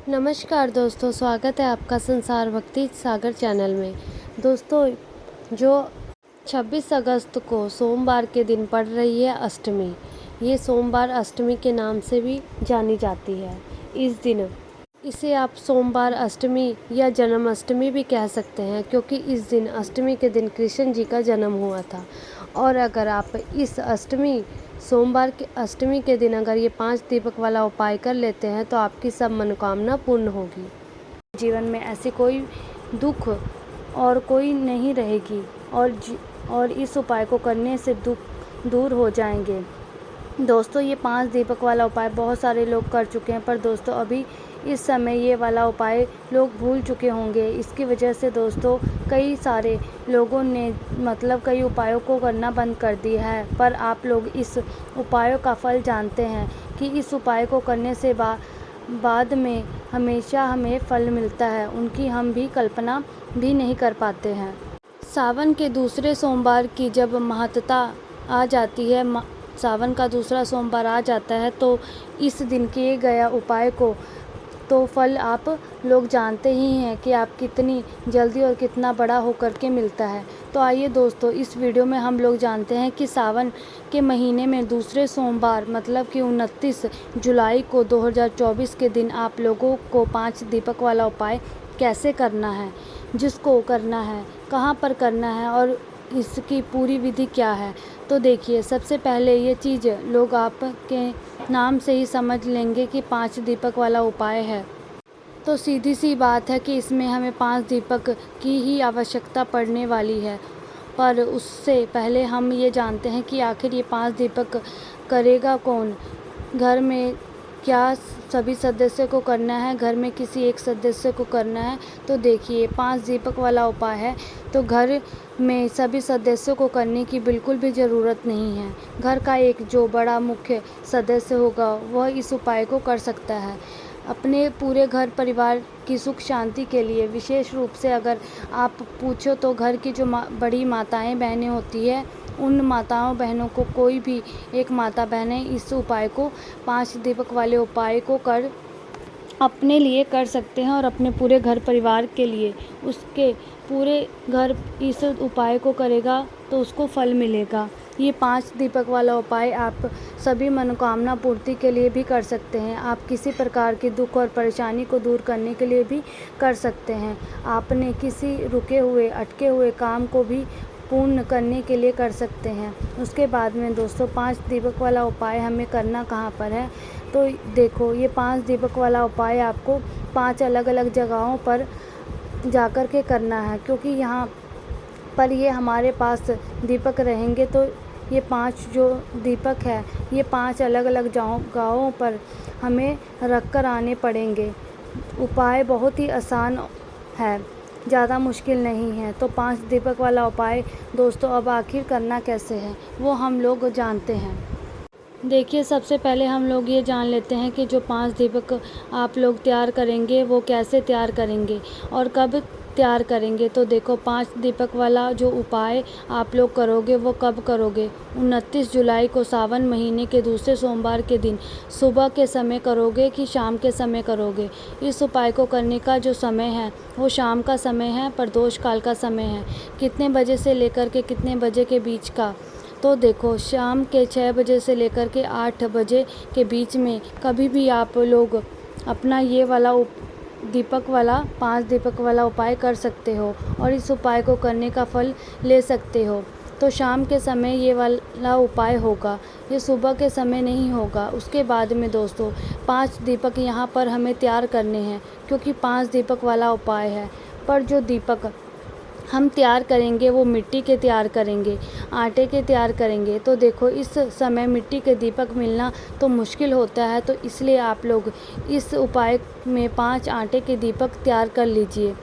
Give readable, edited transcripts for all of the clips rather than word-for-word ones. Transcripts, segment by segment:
नमस्कार दोस्तों, स्वागत है आपका संसार भक्ति सागर चैनल में। दोस्तों, जो 26 अगस्त को सोमवार के दिन पड़ रही है अष्टमी, ये सोमवार अष्टमी के नाम से भी जानी जाती है। इस दिन इसे आप सोमवार अष्टमी या जन्माष्टमी भी कह सकते हैं, क्योंकि इस दिन अष्टमी के दिन कृष्ण जी का जन्म हुआ था। और अगर आप इस सोमवार के अष्टमी के दिन अगर ये 5 दीपक वाला उपाय कर लेते हैं तो आपकी सब मनोकामना पूर्ण होगी। जीवन में ऐसी कोई दुख और कोई नहीं रहेगी और इस उपाय को करने से दुख दूर हो जाएंगे। दोस्तों, ये 5 दीपक वाला उपाय बहुत सारे लोग कर चुके हैं, पर दोस्तों अभी इस समय ये वाला उपाय लोग भूल चुके होंगे। इसकी वजह से दोस्तों कई सारे लोगों ने कई उपायों को करना बंद कर दिया है। पर आप लोग इस उपायों का फल जानते हैं कि इस उपाय को करने से बाद में हमेशा हमें फल मिलता है, उनकी हम भी कल्पना भी नहीं कर पाते हैं। सावन के दूसरे सोमवार की जब महत्ता आ जाती है, सावन का दूसरा सोमवार आ जाता है, तो इस दिन किए गया उपाय को तो फल आप लोग जानते ही हैं कि आप कितनी जल्दी और कितना बड़ा होकर के मिलता है। तो आइए दोस्तों, इस वीडियो में हम लोग जानते हैं कि सावन के महीने में दूसरे सोमवार कि 29 जुलाई को 2024 के दिन आप लोगों को 5 दीपक वाला उपाय कैसे करना है, जिसको करना है, कहाँ पर करना है और इसकी पूरी विधि क्या है। तो देखिए, सबसे पहले ये चीज़ लोग आपके नाम से ही समझ लेंगे कि 5 दीपक वाला उपाय है। तो सीधी सी बात है कि इसमें हमें 5 दीपक की ही आवश्यकता पड़ने वाली है। पर उससे पहले हम ये जानते हैं कि आखिर ये 5 दीपक करेगा कौन। घर में क्या सभी सदस्य को करना है, घर में किसी एक सदस्य को करना है। तो देखिए, 5 दीपक वाला उपाय है तो घर में सभी सदस्यों को करने की बिल्कुल भी ज़रूरत नहीं है। घर का एक जो बड़ा मुख्य सदस्य होगा वह इस उपाय को कर सकता है। अपने पूरे घर परिवार की सुख शांति के लिए, विशेष रूप से अगर आप पूछो तो घर की जो बड़ी माताएं बहनें होती है, उन माताओं बहनों को कोई भी एक माता बहनें इस उपाय को 5 दीपक वाले उपाय को कर अपने लिए कर सकते हैं और अपने पूरे घर परिवार के लिए। उसके पूरे घर इस उपाय को करेगा तो उसको फल मिलेगा। ये 5 दीपक वाला उपाय आप सभी मनोकामना पूर्ति के लिए भी कर सकते हैं। आप किसी प्रकार के दुख और परेशानी को दूर करने के लिए भी कर सकते हैं। आपने किसी रुके हुए अटके हुए काम को भी पूर्ण करने के लिए कर सकते हैं। उसके बाद में दोस्तों 5 दीपक वाला उपाय हमें करना कहाँ पर है। तो देखो, ये 5 दीपक वाला उपाय आपको 5 अलग अलग जगहों पर जाकर के करना है, क्योंकि यहाँ पर ये हमारे पास दीपक रहेंगे। तो ये 5 जो दीपक है ये 5 अलग अलग जगहों पर हमें रख कर आने पड़ेंगे। उपाय बहुत ही आसान है, ज़्यादा मुश्किल नहीं है। तो 5 दीपक वाला उपाय दोस्तों अब आखिर करना कैसे है वो हम लोग जानते हैं। देखिए, सबसे पहले हम लोग ये जान लेते हैं कि जो 5 दीपक आप लोग तैयार करेंगे वो कैसे तैयार करेंगे और कब तैयार करेंगे। तो देखो, 5 दीपक वाला जो उपाय आप लोग करोगे वो कब करोगे। 29 जुलाई को सावन महीने के दूसरे सोमवार के दिन सुबह के समय करोगे कि शाम के समय करोगे। इस उपाय को करने का जो समय है वो शाम का समय है, प्रदोष काल का समय है। कितने बजे से लेकर के कितने बजे के बीच का। तो देखो, शाम के 6 बजे से लेकर के 8 बजे के बीच में कभी भी आप लोग अपना ये वाला 5 दीपक वाला उपाय कर सकते हो और इस उपाय को करने का फल ले सकते हो। तो शाम के समय ये वाला उपाय होगा, ये सुबह के समय नहीं होगा। उसके बाद में दोस्तों 5 दीपक यहाँ पर हमें तैयार करने हैं, क्योंकि 5 दीपक वाला उपाय है। पर जो दीपक हम तैयार करेंगे वो मिट्टी के तैयार करेंगे, आटे के तैयार करेंगे। तो देखो, इस समय मिट्टी के दीपक मिलना तो मुश्किल होता है, तो इसलिए आप लोग इस उपाय में 5 आटे के दीपक तैयार कर लीजिए।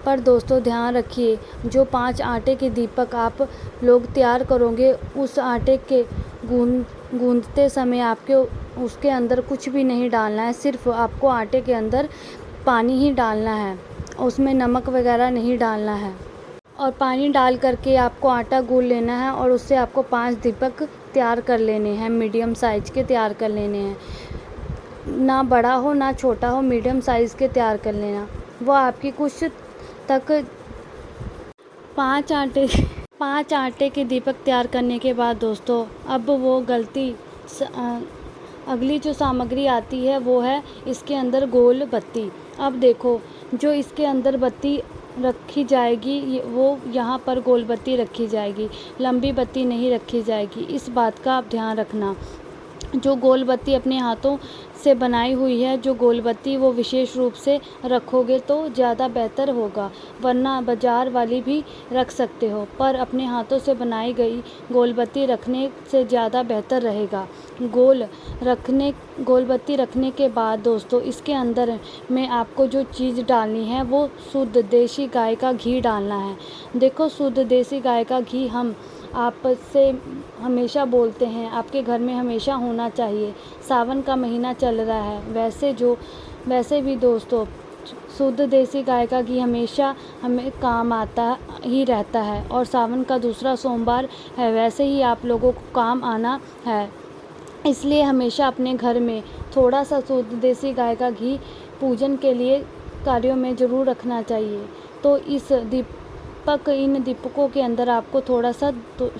पर दोस्तों ध्यान रखिए, जो 5 आटे के दीपक आप लोग तैयार करोगे, उस आटे के गूंदते समय आपके उसके अंदर कुछ भी नहीं डालना है। सिर्फ आपको आटे के अंदर पानी ही डालना है, उसमें नमक वगैरह नहीं डालना है। और पानी डाल करके आपको आटा गूंद लेना है और उससे आपको 5 दीपक तैयार कर लेने हैं, मीडियम साइज के तैयार कर लेने हैं। ना बड़ा हो ना छोटा हो, मीडियम साइज़ के तैयार कर लेना। वो आपकी कुछ तक 5 आटे के दीपक तैयार करने के बाद दोस्तों अब वो अगली जो सामग्री आती है वो है इसके अंदर गोल बत्ती। अब देखो, जो इसके अंदर बत्ती रखी जाएगी वो यहाँ पर गोल बत्ती रखी जाएगी, लंबी बत्ती नहीं रखी जाएगी। इस बात का आप ध्यान रखना। जो गोल बत्ती अपने हाथों से बनाई हुई है, जो गोल बत्ती वो विशेष रूप से रखोगे तो ज़्यादा बेहतर होगा, वरना बाज़ार वाली भी रख सकते हो, पर अपने हाथों से बनाई गई गोल बत्ती रखने से ज़्यादा बेहतर रहेगा। गोल बत्ती रखने के बाद दोस्तों इसके अंदर में आपको जो चीज़ डालनी है वो शुद्ध देसी गाय का घी डालना है। देखो, शुद्ध देसी गाय का घी हम आपसे हमेशा बोलते हैं, आपके घर में हमेशा होना चाहिए। सावन का महीना चल रहा है, वैसे भी दोस्तों शुद्ध देसी गाय का घी हमेशा हमें काम आता ही रहता है, और सावन का दूसरा सोमवार है, वैसे ही आप लोगों को काम आना है। इसलिए हमेशा अपने घर में थोड़ा सा शुद्ध देसी गाय का घी पूजन के लिए कार्यों में ज़रूर रखना चाहिए। तो इन दीपकों के अंदर आपको थोड़ा सा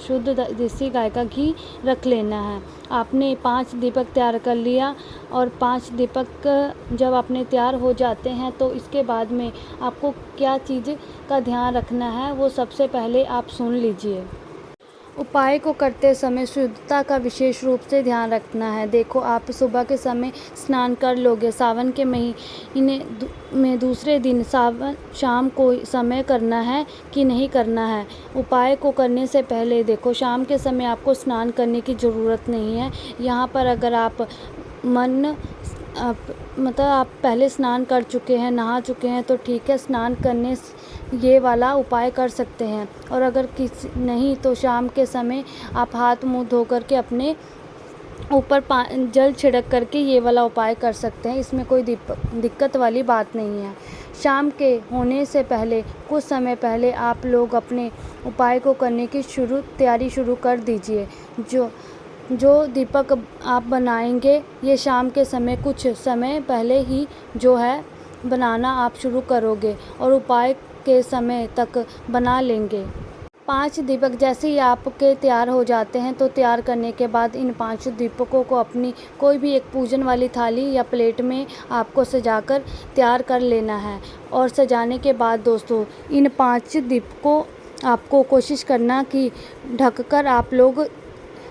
शुद्ध देसी गाय का घी रख लेना है। आपने 5 दीपक तैयार कर लिया, और 5 दीपक जब अपने तैयार हो जाते हैं तो इसके बाद में आपको क्या चीज़ का ध्यान रखना है वो सबसे पहले आप सुन लीजिए। उपाय को करते समय शुद्धता का विशेष रूप से ध्यान रखना है। देखो, आप सुबह के समय स्नान कर लोगे, सावन के महीने में दूसरे दिन शाम को समय करना है कि नहीं करना है। उपाय को करने से पहले देखो, शाम के समय आपको स्नान करने की ज़रूरत नहीं है। यहाँ पर अगर आप आप पहले स्नान कर चुके हैं, नहा चुके हैं तो ठीक है, स्नान करने ये वाला उपाय कर सकते हैं। और अगर नहीं तो शाम के समय आप हाथ मुंह धो करके अपने ऊपर जल छिड़क करके ये वाला उपाय कर सकते हैं। इसमें कोई दिक्कत वाली बात नहीं है। शाम के होने से पहले कुछ समय पहले आप लोग अपने उपाय को करने की तैयारी शुरू कर दीजिए। जो दीपक आप बनाएंगे ये शाम के समय कुछ समय पहले ही जो है बनाना आप शुरू करोगे, और उपाय के समय तक बना लेंगे। 5 दीपक जैसे ही आपके तैयार हो जाते हैं तो तैयार करने के बाद इन 5 दीपकों को अपनी कोई भी एक पूजन वाली थाली या प्लेट में आपको सजाकर तैयार कर लेना है। और सजाने के बाद दोस्तों इन 5 दीपकों आपको कोशिश करना कि ढककर आप लोग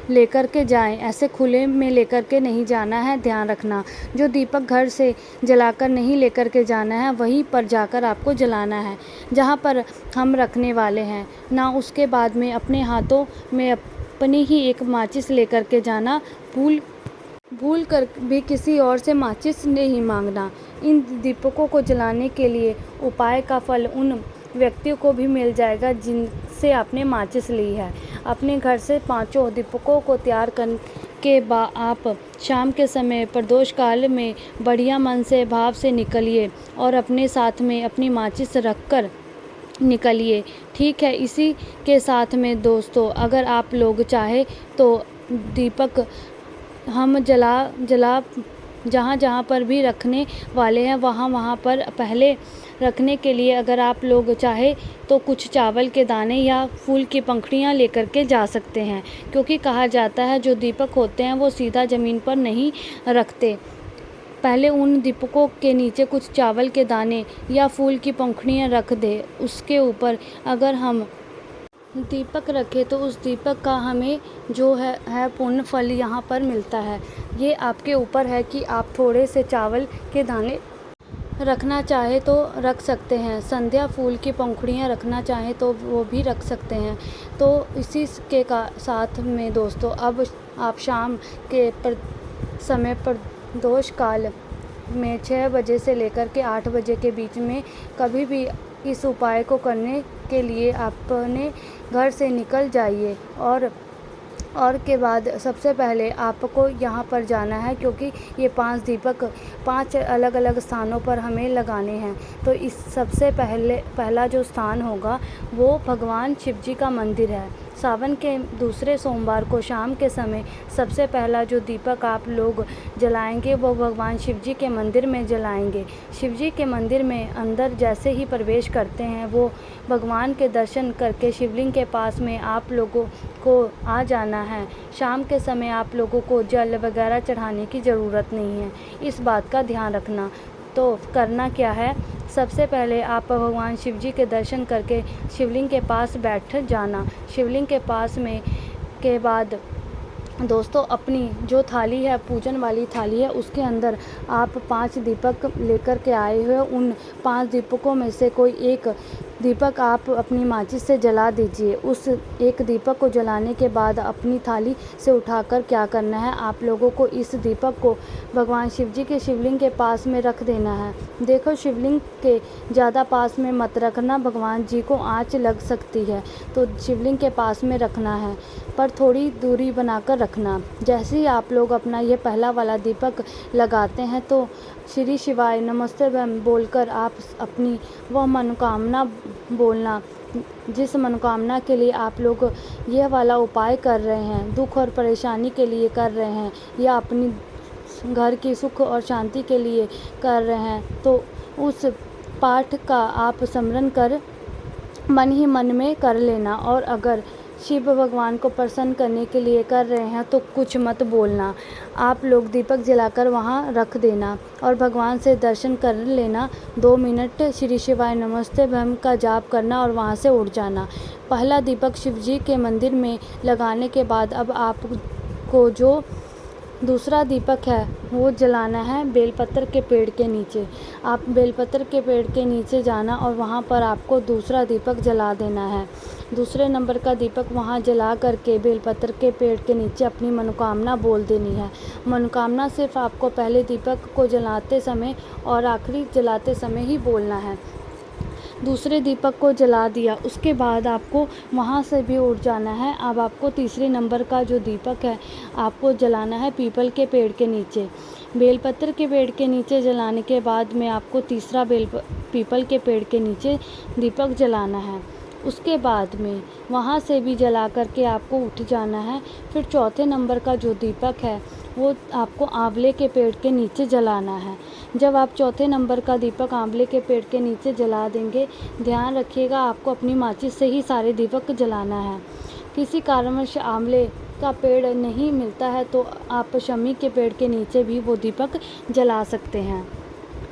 लेकर के जाएं, ऐसे खुले में लेकर के नहीं जाना है, ध्यान रखना। जो दीपक घर से जलाकर नहीं लेकर के जाना है वहीं पर जाकर आपको जलाना है जहां पर हम रखने वाले हैं ना। उसके बाद में अपने हाथों में अपनी ही एक माचिस लेकर के जाना, भूल कर भी किसी और से माचिस नहीं मांगना। इन दीपकों को जलाने के लिए उपाय का फल उन व्यक्तियों को भी मिल जाएगा जिनसे आपने माचिस ली है। अपने घर से 5 दीपकों को तैयार करके आप शाम के समय प्रदोष काल में बढ़िया मन से भाव से निकलिए और अपने साथ में अपनी माचिस रखकर निकलिए। ठीक है, इसी के साथ में दोस्तों अगर आप लोग चाहे तो दीपक हम जला जहाँ पर भी रखने वाले हैं वहाँ पर पहले रखने के लिए अगर आप लोग चाहे तो कुछ चावल के दाने या फूल की पंखुड़ियाँ लेकर के जा सकते हैं, क्योंकि कहा जाता है जो दीपक होते हैं वो सीधा ज़मीन पर नहीं रखते। पहले उन दीपकों के नीचे कुछ चावल के दाने या फूल की पंखुड़ियाँ रख दे। उसके ऊपर अगर हम दीपक रखें तो उस दीपक का हमें जो है पुण्य फल यहाँ पर मिलता है। ये आपके ऊपर है कि आप थोड़े से चावल के दाने रखना चाहे तो रख सकते हैं, संध्या फूल की पंखुड़ियाँ रखना चाहें तो वो भी रख सकते हैं। तो इसी के साथ में दोस्तों अब आप शाम के समय प्रदोष काल में 6 बजे से लेकर के 8 बजे के बीच में कभी भी इस उपाय को करने के लिए अपने घर से निकल जाइए। और के बाद सबसे पहले आपको यहाँ पर जाना है, क्योंकि ये 5 दीपक 5 अलग अलग स्थानों पर हमें लगाने हैं। तो इस सबसे पहला जो स्थान होगा वो भगवान शिव जी का मंदिर है। सावन के दूसरे सोमवार को शाम के समय सबसे पहला जो दीपक आप लोग जलाएंगे वो भगवान शिव जी के मंदिर में जलाएंगे। शिव जी के मंदिर में अंदर जैसे ही प्रवेश करते हैं वो भगवान के दर्शन करके शिवलिंग के पास में आप लोगों को आ जाना है। शाम के समय आप लोगों को जल वगैरह चढ़ाने की ज़रूरत नहीं है, इस बात का ध्यान रखना। तो करना क्या है, सबसे पहले आप भगवान शिव जी के दर्शन करके शिवलिंग के पास बैठ जाना। शिवलिंग के पास में के बाद दोस्तों अपनी जो थाली है, पूजन वाली थाली है, उसके अंदर आप 5 दीपक लेकर के आए हुए, उन 5 दीपकों में से कोई एक दीपक आप अपनी माचिस से जला दीजिए। उस एक दीपक को जलाने के बाद अपनी थाली से उठाकर क्या करना है, आप लोगों को इस दीपक को भगवान शिव जी के शिवलिंग के पास में रख देना है। देखो शिवलिंग के ज़्यादा पास में मत रखना, भगवान जी को आँच लग सकती है, तो शिवलिंग के पास में रखना है, पर थोड़ी दूरी बनाकर रखना। जैसे ही आप लोग अपना ये पहला वाला दीपक लगाते हैं तो श्री शिवाय नमस्ते बोलकर आप अपनी वह मनोकामना बोलना, जिस मनोकामना के लिए आप लोग यह वाला उपाय कर रहे हैं, दुख और परेशानी के लिए कर रहे हैं या अपनी घर की सुख और शांति के लिए कर रहे हैं, तो उस पाठ का आप स्मरण कर मन ही मन में कर लेना। और अगर शिव भगवान को प्रसन्न करने के लिए कर रहे हैं तो कुछ मत बोलना, आप लोग दीपक जलाकर वहाँ रख देना और भगवान से दर्शन कर लेना। 2 मिनट श्री शिवाय नमस्ते भम का जाप करना और वहाँ से उठ जाना। पहला दीपक शिव जी के मंदिर में लगाने के बाद अब आपको जो दूसरा दीपक है वो जलाना है बेलपत्र के पेड़ के नीचे। आप बेलपत्र के पेड़ के नीचे जाना और वहाँ पर आपको दूसरा दीपक जला देना है। दूसरे नंबर का दीपक वहाँ जला करके बेलपत्र के पेड़ के नीचे अपनी मनोकामना बोल देनी है। मनोकामना सिर्फ आपको पहले दीपक को जलाते समय और आखिरी जलाते समय ही बोलना है। दूसरे दीपक को जला दिया, उसके बाद आपको वहाँ से भी उठ जाना है। अब आपको तीसरे नंबर का जो दीपक है आपको जलाना है पीपल के पेड़ के नीचे। बेलपत्र के पेड़ के नीचे जलाने के बाद में आपको तीसरा पीपल के पेड़ के नीचे दीपक जलाना है। उसके बाद में वहाँ से भी जला करके आपको उठ जाना है। फिर चौथे नंबर का जो दीपक है वो आपको आंवले के पेड़ के नीचे जलाना है। जब आप चौथे नंबर का दीपक आंवले के पेड़ के नीचे जला देंगे, ध्यान रखिएगा आपको अपनी माचिस से ही सारे दीपक जलाना है। किसी कारणवश आंवले का पेड़ नहीं मिलता है तो आप शमी के पेड़ के नीचे भी वो दीपक जला सकते हैं।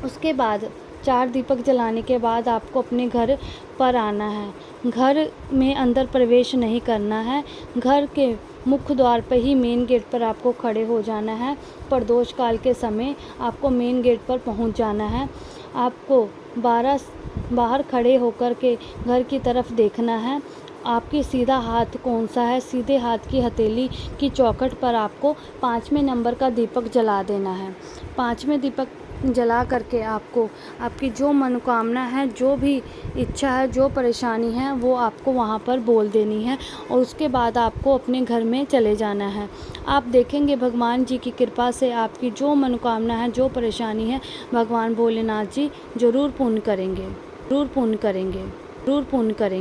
उसके बाद 4 दीपक जलाने के बाद आपको अपने घर पर आना है। घर में अंदर प्रवेश नहीं करना है, घर के मुख्य द्वार पर ही मेन गेट पर आपको खड़े हो जाना है। प्रदोष काल के समय आपको मेन गेट पर पहुंच जाना है। आपको बाहर खड़े होकर के घर की तरफ देखना है। आपकी सीधा हाथ कौन सा है, सीधे हाथ की हथेली की चौखट पर आपको 5वें नंबर का दीपक जला देना है। 5वें दीपक जला करके आपको आपकी जो मनोकामना है, जो भी इच्छा है, जो परेशानी है वो आपको वहाँ पर बोल देनी है और उसके बाद आपको अपने घर में चले जाना है। आप देखेंगे भगवान जी की कृपा से आपकी जो मनोकामना है, जो परेशानी है, भगवान भोलेनाथ जी ज़रूर पूर्ण करेंगे, ज़रूर पूर्ण करेंगे, ज़रूर पूर्ण करेंगे।